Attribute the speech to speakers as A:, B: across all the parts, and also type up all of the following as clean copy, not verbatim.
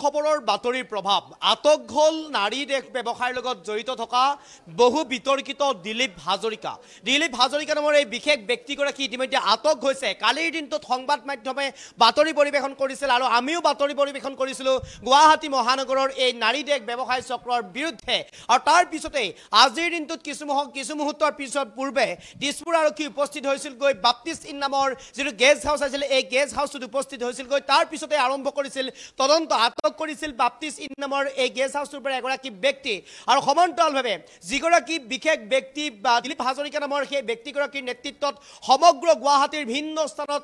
A: খবৰৰ বাতৰিৰ প্ৰভাৱ আটক হ'ল নাৰী দেশ ব্যৱসায়ৰ লগত জড়িত থকা বহু বিতৰ্কিত দিলীপ হাজৰিকা নামৰ এই বিশেষ ব্যক্তিগৰাকী ইতিমধ্যে আটক হৈছে। কালিৰ দিনটোত সংবাদ মাধ্যমে বাতৰি পৰিৱেশন কৰিছিল আৰু আমিও বাতৰি পৰিৱেশন কৰিছিলোঁ গুৱাহাটী মহানগৰৰ এই নাৰী দেশ ব্যৱসায় চক্ৰৰ বিৰুদ্ধে। আৰু তাৰ পিছতেই আজিৰ দিনটোত কিছু মুহূৰ্তৰ পূৰ্বে দিছপুৰ আৰক্ষী উপস্থিত হৈছিলগৈ বাপ্তিষ্ট ইন নামৰ যিটো গেষ্ট হাউচ আছিল এই গেষ্ট হাউচত উপস্থিত হৈছিলগৈ। তাৰ পিছতে আৰম্ভ কৰিছিল তদন্ত। কৰিছিল বাপ্তিষ্ট ইন নামৰ এই গেষ্ট হাউচটোৰ পৰা এগৰাকী ব্যক্তি আৰু সমান্তৰালভাৱে যিগৰাকী বিশেষ ব্যক্তি বা দিলীপ হাজৰিকা নামৰ সেই ব্যক্তিগৰাকীৰ নেতৃত্বত সমগ্ৰ গুৱাহাটীৰ ভিন্ন স্থানত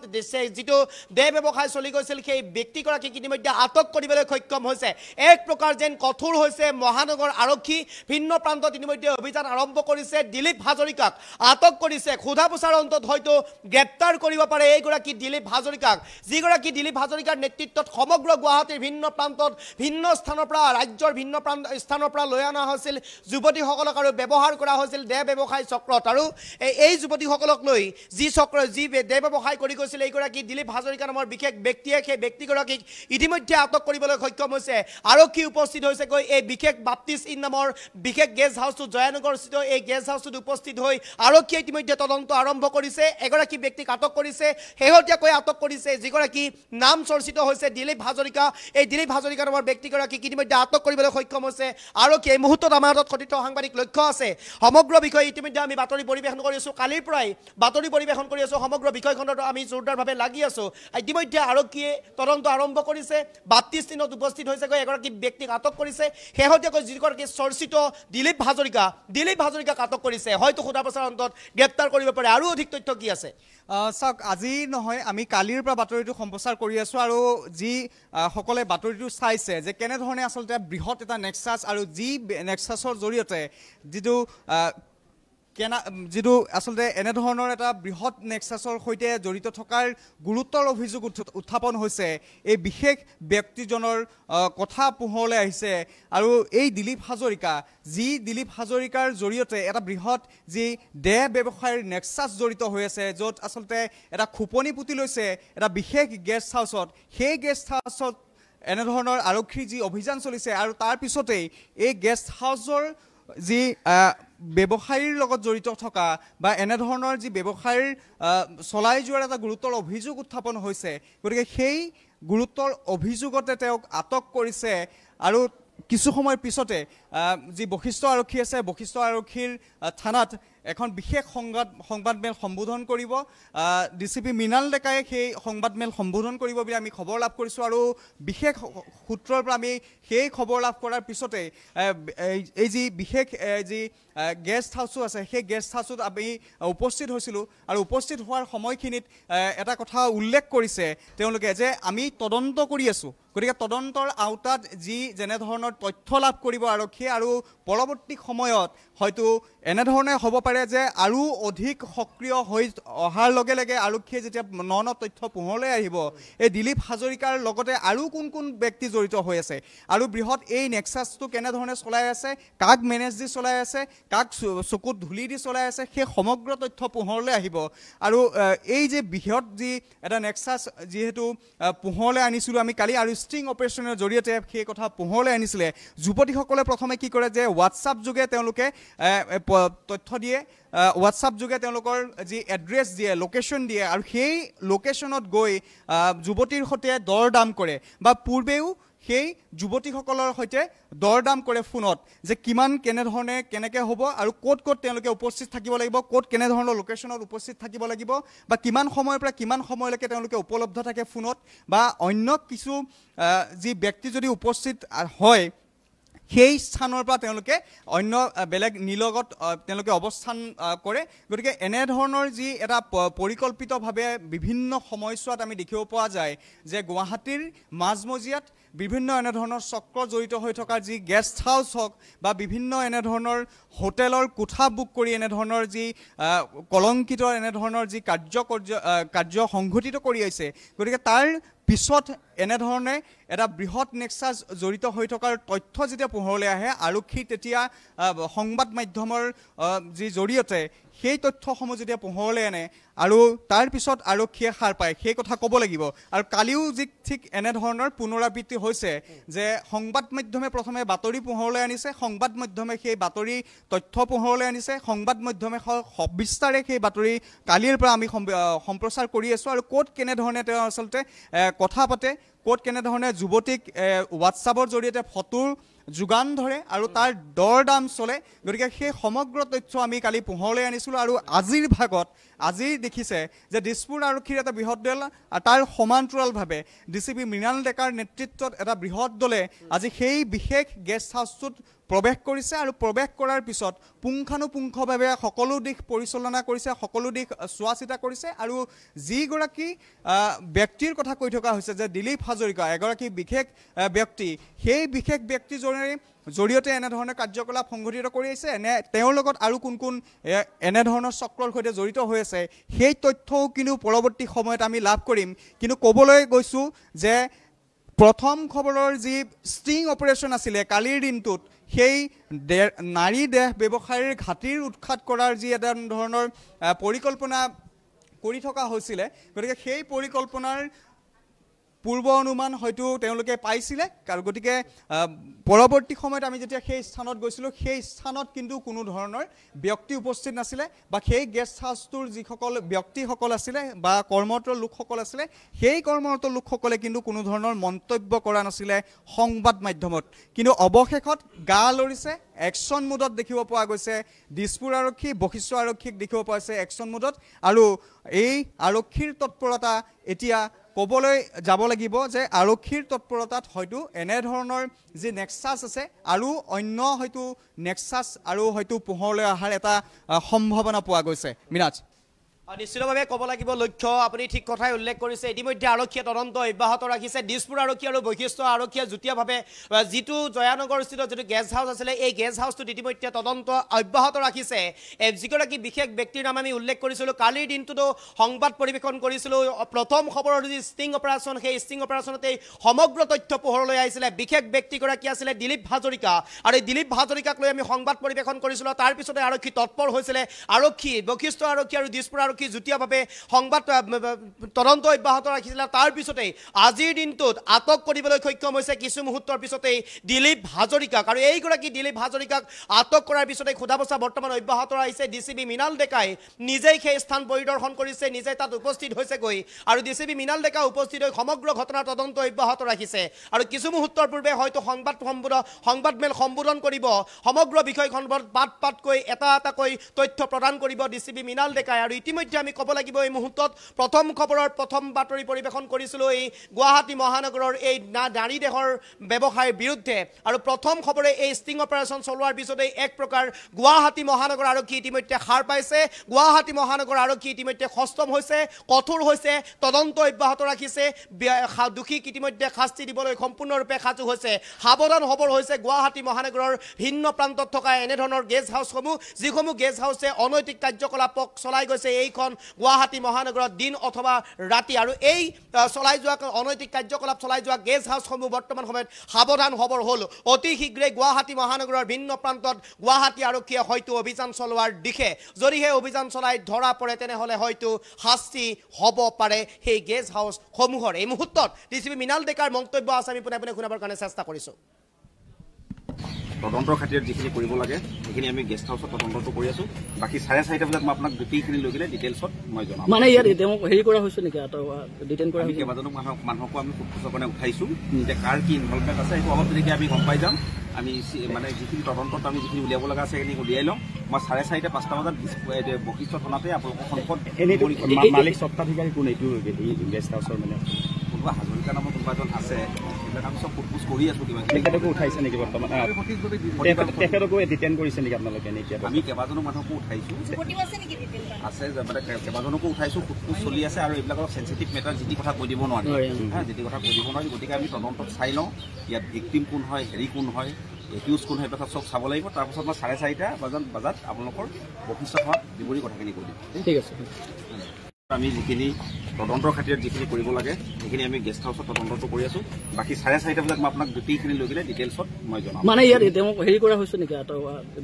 A: যিটো দেহ ব্যৱসায় চলি গৈছিল সেই ব্যক্তিগৰাকীক ইতিমধ্যে আটক কৰিবলৈ সক্ষম হৈছে। এক প্ৰকাৰ যেন কঠোৰ হৈছে মহানগৰ আৰক্ষী। ভিন্ন প্ৰান্তত ইতিমধ্যে অভিযান আৰম্ভ কৰিছে। দিলীপ হাজৰিকাক আটক কৰিছে। সোধা পোছাৰ অন্তত হয়তো গ্ৰেপ্তাৰ কৰিব পাৰে এইগৰাকী দিলীপ হাজৰিকাক, যিগৰাকী দিলীপ হাজৰিকাৰ নেতৃত্বত সমগ্ৰ গুৱাহাটীৰ ভিন্ন প্ৰান্তত ভিন্ন স্থানৰ পৰা ৰাজ্যৰ ভিন্ন স্থানৰ পৰা লৈ অনা হৈছিল যুৱতীসকলক আৰু ব্যৱহাৰ কৰা হৈছিল দেহ ব্যৱসায় চক্ৰত। আৰু এই যুৱতীসকলক লৈ যি দেহ ব্যৱসায় কৰি গৈছিল এইগৰাকী দিলীপ হাজৰিকা নামৰ বিশেষ ব্যক্তিয়ে সেই ব্যক্তিগৰাকীক ইতিমধ্যে আটক কৰিবলৈ সক্ষম হৈছে। আৰক্ষী উপস্থিত হৈছেগৈ এই বিশেষ বাপ্তিষ্ট ইন নামৰ বিশেষ গেষ্ট হাউচটো জয়ানগৰস্থিত এই গেষ্ট হাউচটোত উপস্থিত হৈ আৰক্ষীয়ে ইতিমধ্যে তদন্ত আৰম্ভ কৰিছে। এগৰাকী ব্যক্তিক আটক কৰিছে, শেহতীয়াকৈ আটক কৰিছে যিগৰাকী নাম চৰ্চিত হৈছে দিলীপ হাজৰিকা। এই দিলীপ হাজৰিকা নামৰ ব্যক্তিগৰাকীক ইতিমধ্যে আটক কৰিবলৈ সক্ষম হৈছে আৰক্ষী। এই মুহূৰ্তত আমাৰ হাতত কথিত সাংবাদিক লক্ষ্য আছে। সমগ্ৰ বিষয়ে ইতিমধ্যে আমি বাতৰি পৰিৱেশন কৰি আছোঁ। কালিৰ পৰাই বাতৰি পৰিৱেশন কৰি আছোঁ। সমগ্ৰ বিষয়খনত আমি জোৰদাৰভাৱে লাগি আছোঁ। ইতিমধ্যে আৰক্ষীয়ে তদন্ত আৰম্ভ কৰিছে। বাপ্তিষ্ট ইনত উপস্থিত হৈছেগৈ এগৰাকী ব্যক্তিক আটক কৰিছে। শেহতীয়াকৈ যিগৰাকী চৰ্চিত দিলীপ হাজৰিকাক আটক কৰিছে। হয়তো সোধা পোছাৰ অন্তত গ্ৰেপ্তাৰ কৰিব পাৰে। আৰু অধিক তথ্য কি আছে
B: চাওক, আজি নহয় আমি কালিৰ পৰা বাতৰিটো সম্প্ৰচাৰ কৰি আছোঁ আৰু যি সকলে বাতৰিটো চাইছে যে কেনেধৰণে আচলতে বৃহৎ এটা নেক্সাছ আৰু যি নেক্সাছৰ জৰিয়তে যিটো আচলতে এনেধৰণৰ এটা বৃহৎ নেক্সাছৰ সৈতে জড়িত থকাৰ গুৰুতৰ অভিযোগ উত্থাপন হৈছে। এই বিশেষ ব্যক্তিজনৰ কথা পোহৰলৈ আহিছে আৰু এই দিলীপ হাজৰিকাৰ জৰিয়তে এটা বৃহৎ যি দেহ ব্যৱসায়ৰ নেক্সাছ জড়িত হৈ আছে, য'ত আচলতে এটা খোপনি পুতি লৈছে এটা বিশেষ গেষ্ট হাউচত। সেই গেষ্ট হাউচত এনেধৰণৰ আৰক্ষীৰ যি অভিযান চলিছে আৰু তাৰ পিছতেই এই গেষ্ট হাউচৰ যি ব্যৱসায়ীৰ লগত জড়িত থকা বা এনেধৰণৰ যি ব্যৱসায়ৰ চলাই যোৱাৰ এটা গুৰুতৰ অভিযোগ উত্থাপন হৈছে। গতিকে সেই গুৰুতৰ অভিযোগতে তেওঁক আটক কৰিছে আৰু কিছু সময়ৰ পিছতে যি বশিষ্ঠ আৰক্ষী আছে বশিষ্ঠ আৰক্ষীৰ থানাত এখন বিশেষ সংবাদমেল সম্বোধন কৰিব। ডিচিপি মৃণাল ডেকাই সেই সংবাদমেল সম্বোধন কৰিব বুলি আমি খবৰ লাভ কৰিছোঁ আৰু বিশেষ সূত্ৰৰ পৰা আমি সেই খবৰ লাভ কৰাৰ পিছতে এই যি বিশেষ যি গেষ্ট হাউচো আছে সেই গেষ্ট হাউচত আমি উপস্থিত হৈছিলোঁ আৰু উপস্থিত হোৱাৰ সময়খিনিত এটা কথা উল্লেখ কৰিছে তেওঁলোকে যে আমি তদন্ত কৰি আছোঁ। গতিকে তদন্তৰ আওতাত যেনেধৰণৰ তথ্য লাভ কৰিব আৰক্ষীয়ে আৰু পৰৱৰ্তী সময়ত হয়তো এনেধৰণে হ'ব পাৰে যে আৰু অধিক সক্ৰিয় হৈ অহাৰ লগে লগে আৰক্ষীয়ে যেতিয়া ন তথ্য পোহৰলৈ আহিব এই দিলীপ হাজৰিকাৰ লগতে আৰু কোন ব্যক্তি জড়িত হৈ আছে আৰু বৃহৎ এই নেক্সাছটো কেনেধৰণে চলাই আছে, কাক মেনেজ দি চলাই আছে, কাক চকুত ধূলি দি চলাই আছে, সেই সমগ্ৰ তথ্য পোহৰলৈ আহিব। আৰু এই যে বৃহৎ যি এটা নেক্সাছ যিহেতু পোহৰলৈ আনিছিলোঁ আমি কালি আৰু ষ্টিং অপাৰেশ্যনৰ জৰিয়তে সেই কথা পোহৰলৈ আনিছিলে। যুৱতীসকলে প্ৰথমে কি কৰে যে হোৱাটছআপ যোগে তেওঁলোকে তথ্য দিয়ে, হোৱাটছআপ যোগে তেওঁলোকৰ যি এড্ৰেছ দিয়ে, লোকেশ্যন দিয়ে আৰু সেই লোকেশ্যনত গৈ যুৱতীৰ সৈতে দৰ দাম কৰে বা পূৰ্বেও সেই যুৱতীসকলৰ সৈতে দৰ দাম কৰে ফোনত যে কেনেকৈ হ'ব আৰু ক'ত তেওঁলোকে উপস্থিত থাকিব লাগিব, ক'ত কেনেধৰণৰ লোকেশ্যনত উপস্থিত থাকিব লাগিব বা কিমান সময়ৰ পৰা কিমান সময়লৈকে তেওঁলোকে উপলব্ধ থাকে ফোনত বা অন্য কিছু যি ব্যক্তি যদি উপস্থিত হয় সেই স্থানৰ পৰা তেওঁলোকে অন্য বেলেগ নিলগত তেওঁলোকে অৱস্থান কৰে। গতিকে এনেধৰণৰ যি এটা পৰিকল্পিতভাৱে বিভিন্ন সময়ছোৱাত আমি দেখিব পোৱা যায় যে গুৱাহাটীৰ মাজমজিয়াত বিভিন্ন এনেধৰণৰ চক্ৰ জড়িত হৈ থকাৰ যি গেষ্ট হাউচ হওক বা বিভিন্ন এনেধৰণৰ হোটেলৰ কোঠা বুক কৰি এনেধৰণৰ যি কলংকিত এনেধৰণৰ যি কাৰ্য সংঘটিত কৰি আহিছে। গতিকে তাৰ পিছত এনেধৰণে এটা বৃহৎ নেক্সাছ জড়িত হৈ থকাৰ তথ্য যেতিয়া পোহৰলৈ আহে আৰক্ষী তেতিয়া সংবাদ মাধ্যমৰ যি জৰিয়তে সেই তথ্যসমূহ যেতিয়া পোহৰলৈ আনে আৰু তাৰ পিছত আৰক্ষীয়ে সাৰ পায় সেই কথা ক'ব লাগিব আৰু কালিও যি ঠিক এনেধৰণৰ পুনৰাবৃত্তি হৈছে যে সংবাদ মাধ্যমে প্ৰথমে বাতৰি পোহৰলৈ আনিছে সংবাদ মাধ্যমে সেই বাতৰি তথ্য পোহৰলৈ আনিছে সংবাদ মাধ্যমে সবিস্তাৰে সেই বাতৰি কালিৰ পৰা আমি সম্প্ৰচাৰ কৰি আছোঁ আৰু ক'ত কেনেধৰণে তেওঁ আচলতে কথা পাতে ক'ত কেনেধৰণে যুৱতীক হোৱাটছআপৰ জৰিয়তে ফটোৰ যোগান ধৰে আৰু তাৰ দৰ দাম চলে গতিকে সেই সমগ্ৰ তথ্য আমি কালি পোহৰলৈ আনিছিলোঁ আৰু আজিৰ ভাগত আজি দেখিছে যে দিছপুৰ আৰক্ষীৰ এটা বৃহৎ দল তাৰ সমান্তৰালভাৱে ডিচিপি মৃণাল ডেকাৰ নেতৃত্বত এটা বৃহৎ দলে আজি সেই বিশেষ গেষ্ট হাউচটোত প্ৰৱেশ কৰিছে আৰু প্ৰৱেশ কৰাৰ পিছত পুংখানুপুংখভাৱে সকলো দিশ পৰিচালনা কৰিছে সকলো দিশ চোৱা চিতা কৰিছে আৰু যিগৰাকী ব্যক্তিৰ কথা কৈ থকা হৈছে যে দিলীপ হাজৰিকা এগৰাকী বিশেষ ব্যক্তি সেই বিশেষ ব্যক্তিৰ জৰিয়তে এনেধৰণৰ কাৰ্যকলাপ সংঘটিত কৰি আহিছে নে তেওঁৰ লগত আৰু কোন কোন এনেধৰণৰ চক্ৰৰ সৈতে জড়িত হৈ আছে সেই তথ্যও কিন্তু পৰৱৰ্তী সময়ত আমি লাভ কৰিম কিন্তু ক'বলৈ গৈছোঁ যে প্ৰথম খবৰৰ যি ষ্টিং অপাৰেশ্যন আছিলে কালিৰ দিনটোত সেই নাৰী দেহ ব্যৱসায়ীৰ ঘাটিৰ উৎখাত কৰাৰ যি এটা ধৰণৰ পৰিকল্পনা কৰি থকা হৈছিলে গতিকে সেই পৰিকল্পনাৰ পূৰ্ব অনুমান হয়তো তেওঁলোকে পাইছিলে গতিকে পৰৱৰ্তী সময়ত আমি যেতিয়া সেই স্থানত গৈছিলোঁ সেই স্থানত কিন্তু কোনো ধৰণৰ ব্যক্তি উপস্থিত নাছিলে বা সেই গেষ্ট হাউচটোৰ যিসকল ব্যক্তিসকল আছিলে বা কৰ্মৰত লোকসকল আছিলে সেই কৰ্মৰত লোকসকলে কিন্তু কোনো ধৰণৰ মন্তব্য কৰা নাছিলে সংবাদ মাধ্যমত কিন্তু অৱশেষত গা লৰিছে একশ্যন মোডত দেখিব পোৱা গৈছে দিছপুৰ আৰক্ষী বশিষ্ঠ আৰক্ষীক দেখিব পোৱা গৈছে একশ্যন মোডত আৰু এই আৰক্ষীৰ তৎপৰতা এতিয়া ক'বলৈ যাব লাগিব যে আৰক্ষীৰ তৎপৰতাত হয়তো এনেধৰণৰ যি নেক্সাছ আছে আৰু অন্য হয়তো নেক্সাছ আৰু হয়তো পোহৰলৈ অহাৰ এটা সম্ভাৱনা পোৱা গৈছে মিনাজ
A: নিশ্চিতভাৱে ক'ব লাগিব লক্ষ্য আপুনি ঠিক কথাই উল্লেখ কৰিছে ইতিমধ্যে আৰক্ষীয়ে তদন্ত অব্যাহত ৰাখিছে দিছপুৰ আৰক্ষী আৰু বৈশিষ্ট্য আৰক্ষীয়ে যুটীয়াভাৱে যিটো জয়ানগৰস্থিত যিটো গেষ্ট হাউচ আছিলে এই গেষ্ট হাউচটোত ইতিমধ্যে তদন্ত অব্যাহত ৰাখিছে যিগৰাকী বিশেষ ব্যক্তিৰ নাম আমি উল্লেখ কৰিছিলোঁ কালিৰ দিনটোতো সংবাদ পৰিৱেশন কৰিছিলোঁ প্ৰথম খবৰৰ যি ষ্টিং অপাৰেশ্যন সেই ষ্টিং অপাৰেশ্যনতেই সমগ্ৰ তথ্য পোহৰলৈ আহিছিলে বিশেষ ব্যক্তিগৰাকী আছিলে দিলীপ হাজৰিকা আৰু এই দিলীপ হাজৰিকাক লৈ আমি সংবাদ পৰিৱেশন কৰিছিলোঁ তাৰপিছতে আৰক্ষী তৎপৰ হৈছিলে আৰক্ষী বৈশিষ্ট্য আৰক্ষী আৰু দিছপুৰ আৰক্ষী যুটীয়াভাৱে সংবাদ তদন্ত অব্যাহত ৰাখিছিলে তাৰপিছতেই আজিৰ দিনটোত আটক কৰিবলৈ সক্ষম হৈছে কিছু মুহূৰ্তৰ পিছতেই দিলীপ হাজৰিকাক আৰু এইগৰাকী দিলীপ হাজৰিকাক আটক কৰাৰ পিছতেই সোধা পোছা বৰ্তমান অব্যাহত আহিছে ডিচিপি মৃণাল ডেকাই নিজেই সেই স্থান পৰিদৰ্শন কৰিছে নিজেই তাত উপস্থিত হৈছেগৈ আৰু ডিচিপি মৃণাল ডেকা উপস্থিত হৈ সমগ্ৰ ঘটনাৰ তদন্ত অব্যাহত ৰাখিছে আৰু কিছু মুহূৰ্তৰ পূৰ্বে হয়তো সংবাদমেল সম্বোধন কৰিব সমগ্ৰ বিষয়খনত পাতকৈ এটা এটাকৈ তথ্য প্ৰদান কৰিব ডিচিপি মৃণাল ডেকাই আৰু ইতিমধ্যে আমি ক'ব লাগিব এই মুহূৰ্তত প্ৰথম খবৰৰ প্ৰথম বাতৰি পৰিৱেশন কৰিছিলোঁ এই গুৱাহাটী মহানগৰৰ এই নাৰী দেহৰ ব্যৱসায়ৰ বিৰুদ্ধে আৰু প্ৰথম খবৰে এই ষ্টিং অপাৰেশ্যন চলোৱাৰ পিছতেই এক প্ৰকাৰ গুৱাহাটী মহানগৰ আৰক্ষী ইতিমধ্যে সাৰ পাইছে গুৱাহাটী মহানগৰ আৰক্ষী ইতিমধ্যে সষ্টম হৈছে কঠোৰ হৈছে তদন্ত অব্যাহত ৰাখিছে দোষীক ইতিমধ্যে শাস্তি দিবলৈ সম্পূৰ্ণৰূপে সাজু হৈছে সাৱধান হ'বৰ হৈছে গুৱাহাটী মহানগৰৰ ভিন্ন প্ৰান্তত থকা এনেধৰণৰ গেষ্ট হাউচসমূহ যিসমূহ গেষ্ট হাউচে অনৈতিক কাৰ্যকলাপক চলাই গৈছে এইখন গুৱাহাটী মহানগৰত দিন অথবা ৰাতি আৰু এই চলাই যোৱা অনৈতিক কাৰ্যকলাপ চলাই যোৱা গেষ্ট হাউচসমূহ বৰ্তমান সময়ত সাৱধান হ'বৰ হ'ল অতি শীঘ্ৰে গুৱাহাটী মহানগৰৰ ভিন্ন প্ৰান্তত গুৱাহাটী আৰক্ষীয়ে হয়তো অভিযান চলোৱাৰ দিশে যদিহে অভিযান চলাই ধৰা পৰে তেনেহ'লে হয়তো শাস্তি হ'ব পাৰে সেই গেষ্ট হাউচসমূহৰ এই মুহূৰ্তত ডিচিপি মৃণাল ডেকাৰ মন্তব্য আছে আমি পোনে পোনে শুনাবৰ কাৰণে চেষ্টা কৰিছোঁ
C: তদন্তৰ খাতিৰত যিখিনি কৰিব লাগে সেইখিনি আমি গেষ্ট হাউচত তদন্তটো কৰি আছো বাকি 4:30 বজাত মই আপোনাক গোটেইখিনি লৈ গ'লে ডিটেইলছত মই জনাম
D: মানে ইয়াত তেওঁ হেৰি কৰা হৈছে নেকি ডিটেইন কৰা হৈছে
C: কেইবাজনো মানুহকো আমি সোধপোছৰ কাৰণে উঠাইছো যে কাৰ কি ইনভলভমেণ্ট আছে সেইটো অলপ দেৰিকৈ আমি গম পাই যাম আমি মানে যিখিনি তদন্তত আমি যিখিনি উলিয়াব লগা আছে সেইখিনি উলিয়াই লওঁ মই 4:30 5টা বজাত বশিষ্ঠ থানাতে আপোনালোকৰ সন্মুখত
E: মালিক স্বত্বাধিকাৰী কোন এইটো গেষ্ট হাউচৰ মানে
C: কোনোবা হাজৰিকা নামৰ কোনোবা এজন আছে সেইবিলাক আমি চব সোধপোছ কৰি আছো কিবা
E: তেখেতকো উঠাইছে নেকি বৰ্তমান তেখেতকো ডিটেইন কৰিছে নেকি আপোনালোকে এতিয়া
C: আমি কেইবাজনো মানুহকো উঠাইছো আছে মানে কেইবাজনকো উঠাইছো সোধপোছ চলি আছে আৰু এইবিলাক অলপ চেঞ্চিটিভ মেটাৰ যি কথা কৈ দিব নোৱাৰি যি কথা কৈ দিব নোৱাৰি গতিকে আমি তদন্তত চাই লওঁ ইয়াত ভিক্টিম কোন হয় হেৰি কোন হয় একিউজ কোন হয় এইবিলাক চব চাব লাগিব তাৰপিছত মই 4:30 বজাত আপোনালোকৰ বশিষ্ঠ থানাত বিৱৰি কথাখিনি কৈ দিম
D: ঠিক আছে
C: আমি যিখিনি তদন্তৰ খাতিৰত যিখিনি কৰিব লাগে সেইখিনি আমি গেষ্ট হাউচত তদন্তটো কৰি আছো। বাকী 4:30 বজাত মই আপোনাক গোটেইখিনি লৈ গ'লে ডিটেইলছত মই জনাম।
D: মানে ইয়াত তেওঁক হেৰি কৰা হৈছে নেকি,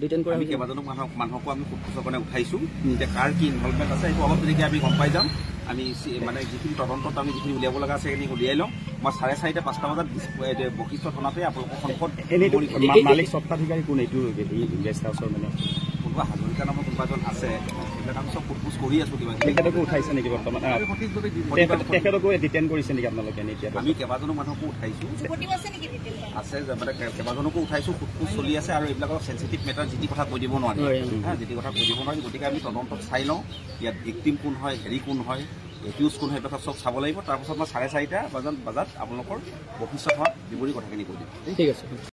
D: ডিটেইন কৰা
C: আমি কেইবাজনো মানুহকো আমি সোধপোছৰ কাৰণে উঠাইছো। এতিয়া কাৰ কি ইনভলভমেণ্ট আছে সেইটো অলপ দেৰিকৈ আমি গম পাই যাম। আমি মানে যিখিনি তদন্তত আমি যিখিনি উলিয়াব লগা আছে সেইখিনি উলিয়াই লওঁ। মই 4:30 5টা বজাত বশিষ্ঠ থানাতে আপোনালোকৰ সন্মুখত
E: মালিক স্বত্বাধিকাৰী কোন এইটো গেষ্ট হাউচৰ মানে
C: কোনোবা হাজৰিকা নামৰ কোনোবা এজন আছে, সেইবিলাক আমি চব সোধপোছ কৰি আছো। কিবা
E: তেখেতকো উঠাইছে নেকি বৰ্তমান? তেখেতকো ডিটেইন কৰিছে নেকি আপোনালোকে? এতিয়া
C: আমি কেইবাজনো মানুহকো উঠাইছো, আছে মানে কেইবাজনকো উঠাইছো, সোধপোছ চলি আছে। আৰু এইবিলাক অলপ চেঞ্চিটিভ মেটাৰ, যি কথা কৈ দিব নোৱাৰি, যি কথা কৈ দিব নোৱাৰি। গতিকে আমি তদন্তত চাই লওঁ ইয়াত ভিক্টিম কোন হয়, হেৰি কোন হয়, একিউজ কোন হয়, এইবিলাক চব চাব লাগিব। তাৰপাছত মই 4:30 বজাত আপোনালোকৰ বশিষ্ঠ থানাত বিৱৰি কথাখিনি কৈ দিম।
D: ঠিক আছে।